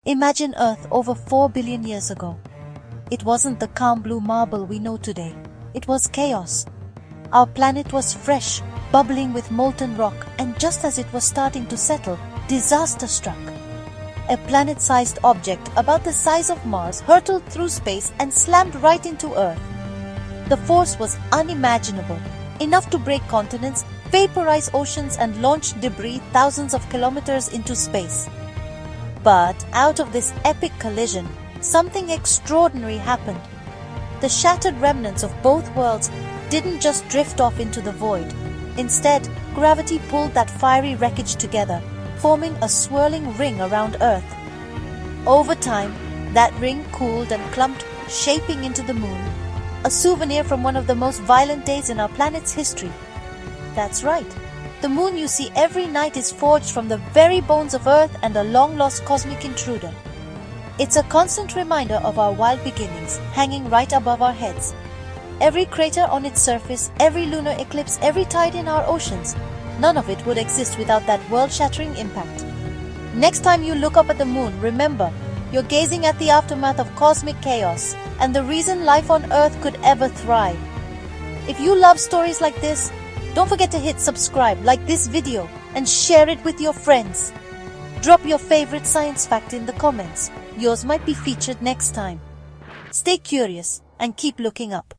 Imagine Earth over 4 billion years ago. It wasn't the calm blue marble we know today. It was chaos. Our planet was fresh, bubbling with molten rock, and just as it was starting to settle, disaster struck. A planet-sized object about the size of Mars hurtled through space and slammed right into Earth. The force was unimaginable, enough to break continents, vaporize oceans, and launch debris thousands of kilometers into space. But out of this epic collision, something extraordinary happened. The shattered remnants of both worlds didn't just drift off into the void. Instead, gravity pulled that fiery wreckage together, forming a swirling ring around Earth. Over time, that ring cooled and clumped, shaping into the moon, a souvenir from one of the most violent days in our planet's history. That's right. The moon you see every night is forged from the very bones of Earth and a long-lost cosmic intruder. It's a constant reminder of our wild beginnings, hanging right above our heads. Every crater on its surface, every lunar eclipse, every tide in our oceans, none of it would exist without that world-shattering impact. Next time you look up at the moon, remember, you're gazing at the aftermath of cosmic chaos and the reason life on Earth could ever thrive. If you love stories like this, don't forget to hit subscribe, like this video, and share it with your friends. Drop your favorite science fact in the comments. Yours might be featured next time. Stay curious and keep looking up.